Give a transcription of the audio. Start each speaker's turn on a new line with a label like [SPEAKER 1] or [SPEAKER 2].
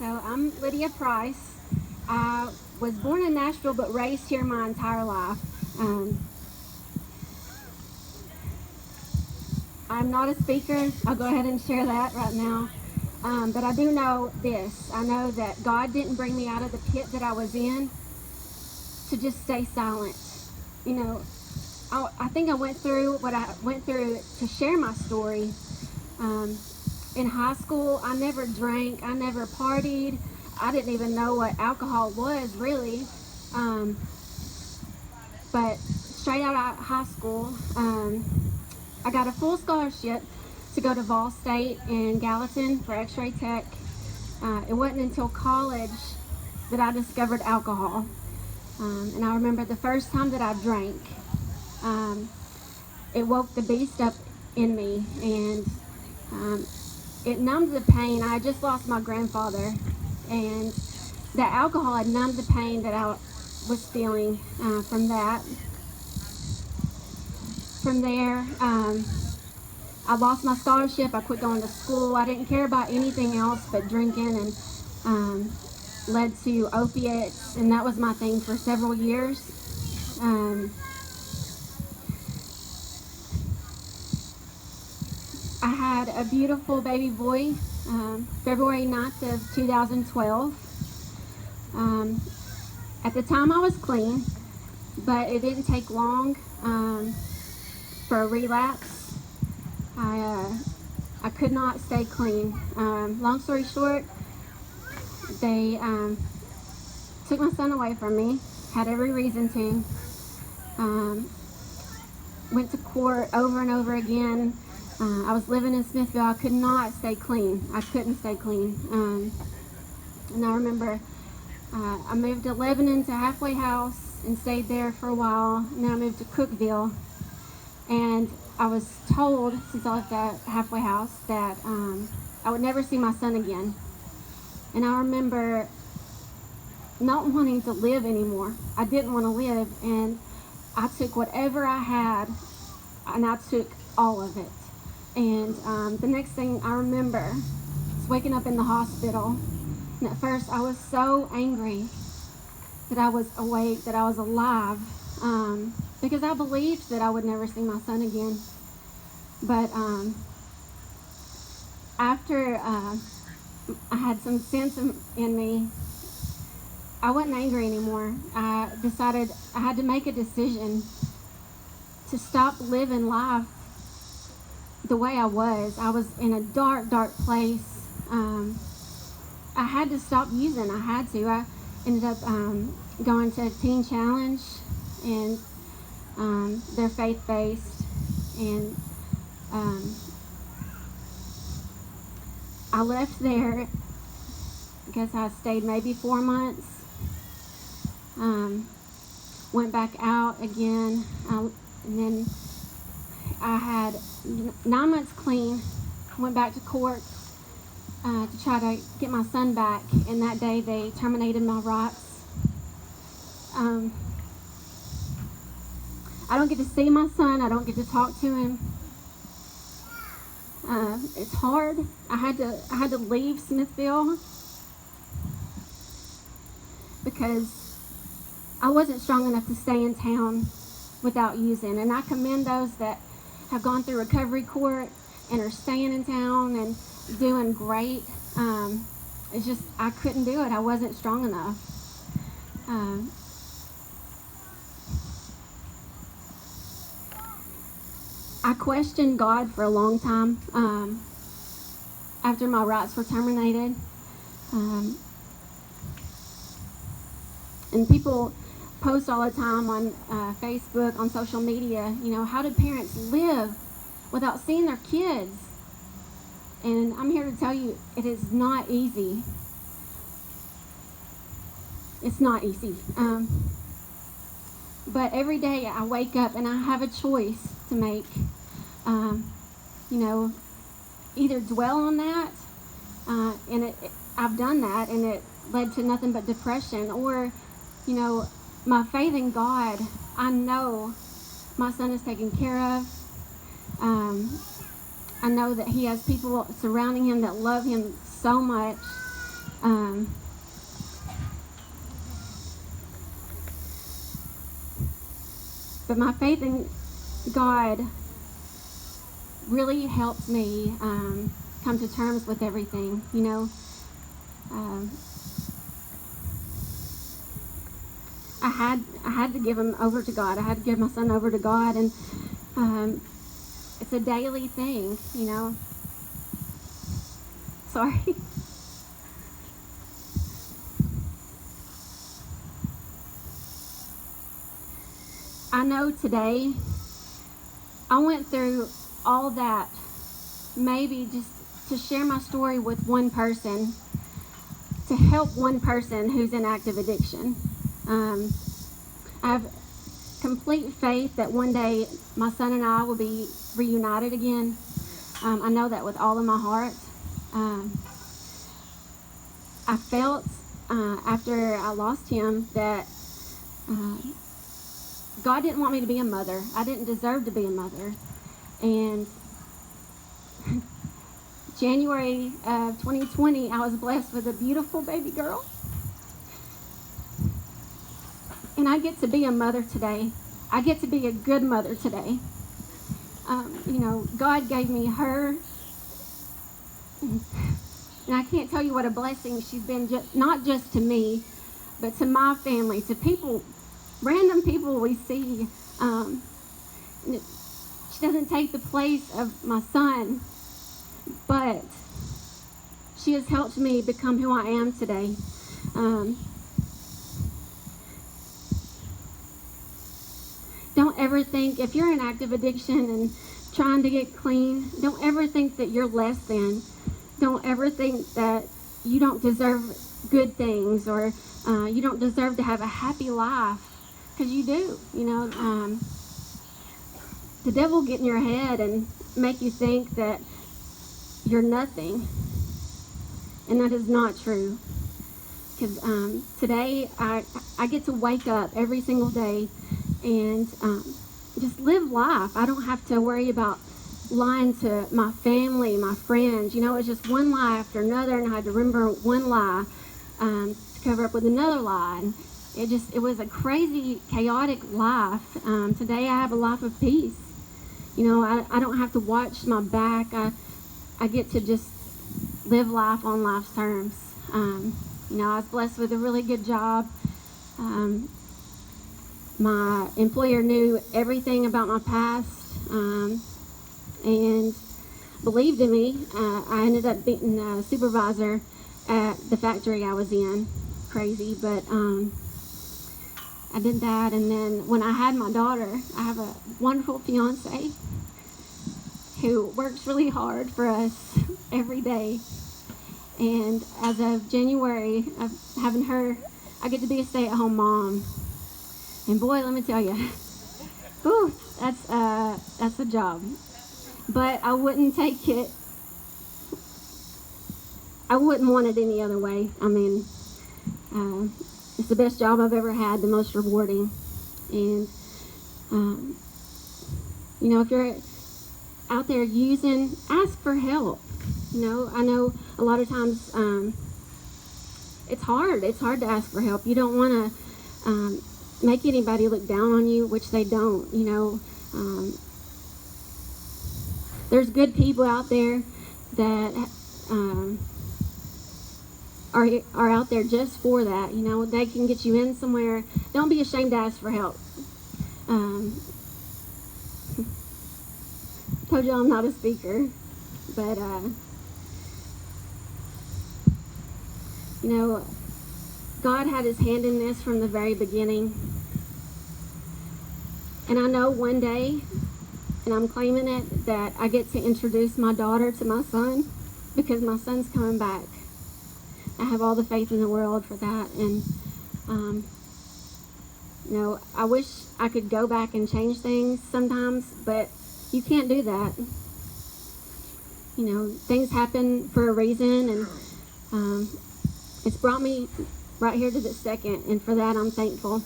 [SPEAKER 1] So I'm Lydia Price. I was born in Nashville but raised here my entire life. Um, I'm not a speaker. I'll go ahead and share that right now. But I do know this. I know that God didn't bring me out of the pit that I was in to just stay silent. You know, I think I went through what I went through to share my story. Um, in high school, I never drank. I never partied. I didn't even know what alcohol was really. Um, but straight out of high school, I got a full scholarship to go to Vol State in Gallatin for X-ray tech. It wasn't until college that I discovered alcohol. And I remember the first time that I drank, um, it woke the beast up in me, and it numbed the pain. I had just lost my grandfather, and the alcohol had numbed the pain that I was feeling from that. From there, I lost my scholarship. I quit going to school. I didn't care about anything else but drinking, and led to opiates, and that was my thing for several years. I had a beautiful baby boy, February 9th of 2012. At the time I was clean, but it didn't take long for a relapse. I could not stay clean. Long story short, they took my son away from me, had every reason to. Went to court over and over again. I was living in Smithville. I could not stay clean. I couldn't stay clean. And I remember I moved to Lebanon to Halfway House and stayed there for a while. And then I moved to Cookville. And I was told, since I left that Halfway House, that I would never see my son again. And I remember not wanting to live anymore. I didn't want to live, and I took whatever I had, and I took all of it. And the next thing I remember is waking up in the hospital. And at first I was so angry that I was awake, that I was alive, because I believed that I would never see my son again. But after I had some sense in me, I wasn't angry anymore. I decided I had to make a decision to stop living life the way I was. I was in a dark, dark place. I had to stop using. I had to. I ended up going to Teen Challenge, and they're faith-based. And I left there. I guess I stayed maybe 4 months. Went back out again, and then I had 9 months clean. Went back to court to try to get my son back, and that day they terminated my rights. I don't get to see my son. I don't get to talk to him. It's hard. I had to leave Smithville because I wasn't strong enough to stay in town without using. And I commend those that have gone through recovery court and are staying in town and doing great. It's just, I couldn't do it. I wasn't strong enough. I questioned God for a long time after my rights were terminated. And people post all the time on Facebook, on social media, how do parents live without seeing their kids? And I'm here to tell you, it is not easy. It's not easy. But every day I wake up and I have a choice to make. Either dwell on that, and I've done that, and it led to nothing but depression, or my faith in God, I know my son is taken care of. I know that he has people surrounding him that love him so much. Um, but my faith in God really helped me come to terms with everything, you know. Um, I had to give him over to God. I had to give my son over to God, and it's a daily thing, you know. Sorry. I know today I went through all that, maybe just to share my story with one person, to help one person who's in active addiction. I have complete faith that one day my son and I will be reunited again. I know that with all of my heart. I felt after I lost him that God didn't want me to be a mother. I didn't deserve to be a mother. And January of 2020, I was blessed with a beautiful baby girl. And I get to be a mother today. I get to be a good mother today. You know, God gave me her. And I can't tell you what a blessing she's been, not just to me, but to my family, to people, random people we see. She doesn't take the place of my son, but she has helped me become who I am today. Don't ever think, if you're in active addiction and trying to get clean, don't ever think that you're less than. Don't ever think that you don't deserve good things, or you don't deserve to have a happy life, because you do. You know, the devil will get in your head and make you think that you're nothing, and that is not true. Because today I get to wake up every single day and just live life. I don't have to worry about lying to my family, my friends. You know, it's just one lie after another, and I had to remember one lie to cover up with another lie. And it was a crazy, chaotic life. Today I have a life of peace. You know, I don't have to watch my back. I get to just live life on life's terms. You know, I was blessed with a really good job. My employer knew everything about my past and believed in me. I ended up being a supervisor at the factory I was in. Crazy, but I did that. And then when I had my daughter, I have a wonderful fiance who works really hard for us every day. And as of January of having her, I get to be a stay-at-home mom. And boy, let me tell you, whew, that's a job. But I wouldn't take it. I wouldn't want it any other way. I mean, it's the best job I've ever had, the most rewarding. And you know, if you're out there using, ask for help. You know, I know a lot of times it's hard. It's hard to ask for help. You don't want to make anybody look down on you, which they don't. You know, there's good people out there that are out there just for that. You know, they can get you in somewhere. Don't be ashamed to ask for help. Told you I'm not a speaker, but you know, God had his hand in this from the very beginning. And I know one day, and I'm claiming it, that I get to introduce my daughter to my son, because my son's coming back. I have all the faith in the world for that. And you know, I wish I could go back and change things sometimes, but you can't do that. You know, things happen for a reason, and it's brought me right here to this second, and for that I'm thankful.